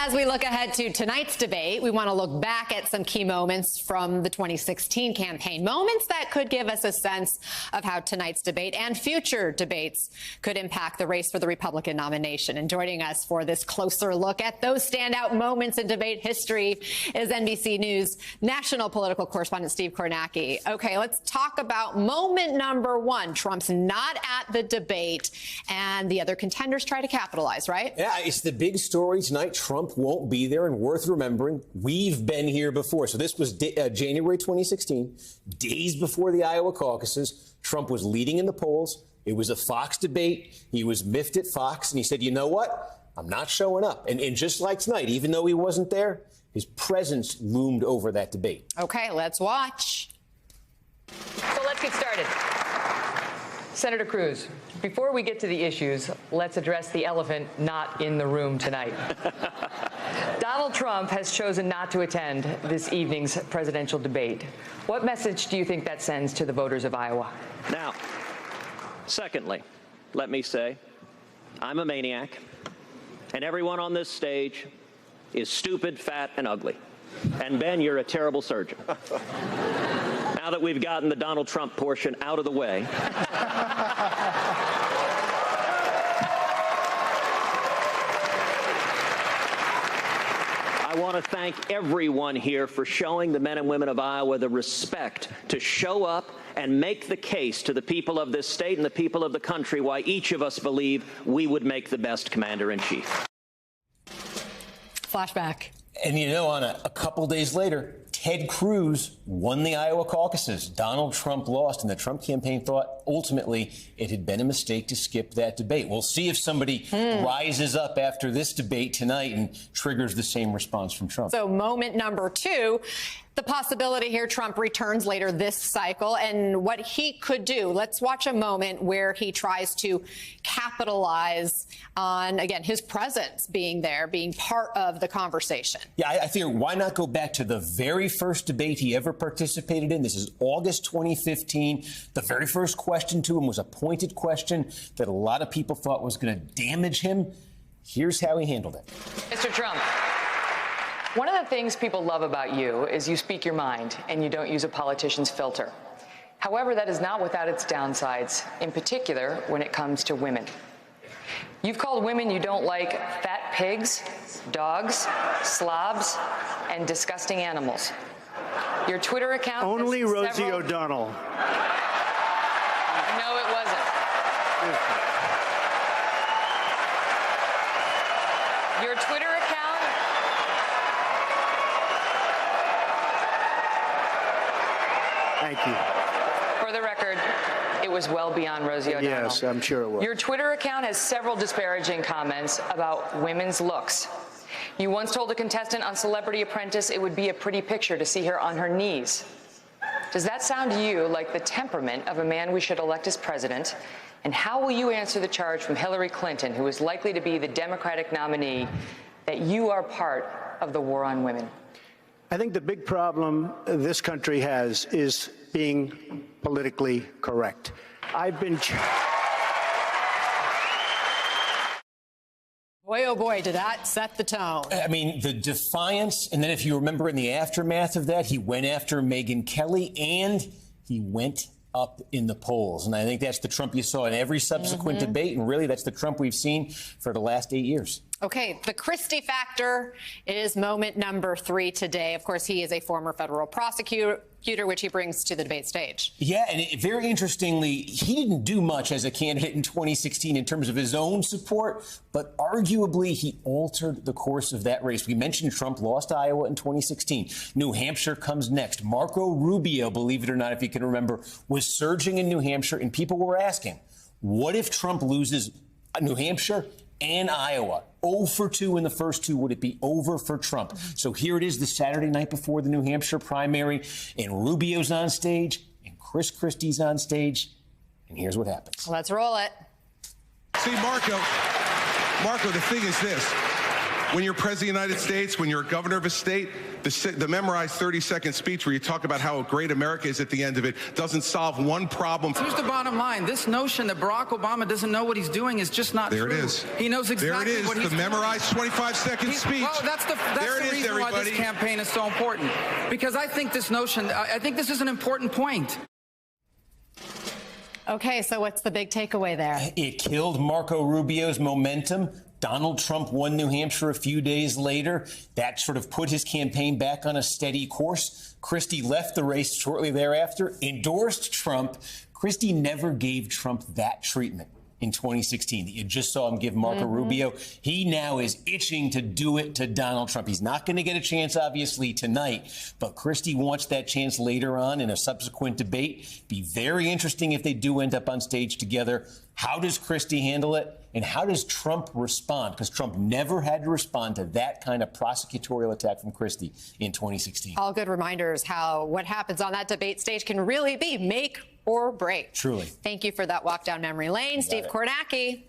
As we look ahead to tonight's debate, we want to look back at some key moments from the 2016 campaign, moments that could give us a sense of how tonight's debate and future debates could impact the race for the Republican nomination. And joining us for this closer look at those standout moments in debate history is NBC News national political correspondent Steve Kornacki. Okay, let's talk about moment number one. Trump's not at the debate, and the other contenders try to capitalize, right? Yeah, it's the big story tonight. Trump won't be there, and worth remembering, we've been here before. So this was January 2016, days before the Iowa caucuses. Trump was leading in the polls. It was a Fox debate. He was miffed at Fox, and he said, you know what? I'm not showing up. And just like tonight, even though he wasn't there, his presence loomed over that debate. Okay, let's watch. So let's get started. Senator Cruz, before we get to the issues, let's address the elephant not in the room tonight. Donald Trump has chosen not to attend this evening's presidential debate. What message do you think that sends to the voters of Iowa? Now, secondly, let me say, I'm a maniac, and everyone on this stage is stupid, fat, and ugly. And Ben, you're a terrible surgeon. Now that we've gotten the Donald Trump portion out of the way, I want to thank everyone here for showing the men and women of Iowa the respect to show up and make the case to the people of this state and the people of the country why each of us believe we would make the best commander-in-chief. Flashback. And you know, Anna, a couple days later, Ted Cruz won the Iowa caucuses. Donald Trump lost, and the Trump campaign thought ultimately it had been a mistake to skip that debate. We'll see if somebody rises up after this debate tonight and triggers the same response from Trump. So moment number two, the possibility here Trump returns later this cycle and what he could do. Let's watch a moment where he tries to capitalize on, again, his presence being there, being part of the conversation. Yeah, I think why not go back to the very first debate he ever participated in? This is August 2015. The very first question to him was a pointed question that a lot of people thought was going to damage him. Here's how he handled it. Mr. Trump, one of the things people love about you is you speak your mind and you don't use a politician's filter. However, that is not without its downsides, in particular when it comes to women. You've called women you don't like fat pigs, dogs, slobs, and disgusting animals. Your Twitter account... Only Rosie O'Donnell. No, it wasn't. Your Twitter account... Thank you. For the record, it was well beyond Rosie O'Donnell. Yes, I'm sure it was. Your Twitter account has several disparaging comments about women's looks. You once told a contestant on Celebrity Apprentice it would be a pretty picture to see her on her knees. Does that sound to you like the temperament of a man we should elect as president? And how will you answer the charge from Hillary Clinton, who is likely to be the Democratic nominee, that you are part of the war on women? I think the big problem this country has is being politically correct. I've been... Boy, oh boy, did that set the tone. I mean, the defiance, and then if you remember in the aftermath of that, he went after Megyn Kelly, and he went up in the polls. And I think that's the Trump you saw in every subsequent debate, and really that's the Trump we've seen for the last 8 years. Okay, the Christie factor is moment number three today. Of course, he is a former federal prosecutor, which he brings to the debate stage. Yeah, and very interestingly, he didn't do much as a candidate in 2016 in terms of his own support, but arguably he altered the course of that race. We mentioned Trump lost Iowa in 2016. New Hampshire comes next. Marco Rubio, believe it or not, if you can remember, was surging in New Hampshire, and people were asking, what if Trump loses New Hampshire and Iowa? 0 for 2 in the first two. Would it be over for Trump? So here it is the Saturday night before the New Hampshire primary, and Rubio's on stage, and Chris Christie's on stage, and here's what happens. Let's roll it. See, Marco, the thing is this. When you're president of the United States, when you're a governor of a state, The memorized 30-second speech where you talk about how great America is at the end of it doesn't solve one problem. Here's the bottom line. This notion that Barack Obama doesn't know what he's doing is just not there true. It is. He knows exactly what he's doing. The memorized 25-second speech. Well, that's the reason why this campaign is so important. Because I think this notion, I think this is an important point. Okay, so what's the big takeaway there? It killed Marco Rubio's momentum. Donald Trump won New Hampshire a few days later. That sort of put his campaign back on a steady course. Christie left the race shortly thereafter, endorsed Trump. Christie never gave Trump that treatment in 2016 that you just saw him give Marco Rubio. He now is itching to do it to Donald Trump. He's not going to get a chance, obviously, tonight, but Christie wants that chance later on in a subsequent debate. Be very interesting if they do end up on stage together. How does Christie handle it? And how does Trump respond? Because Trump never had to respond to that kind of prosecutorial attack from Christie in 2016. All good reminders how what happens on that debate stage can really be make or break. Truly. Thank you for that walk down memory lane. Steve Kornacki.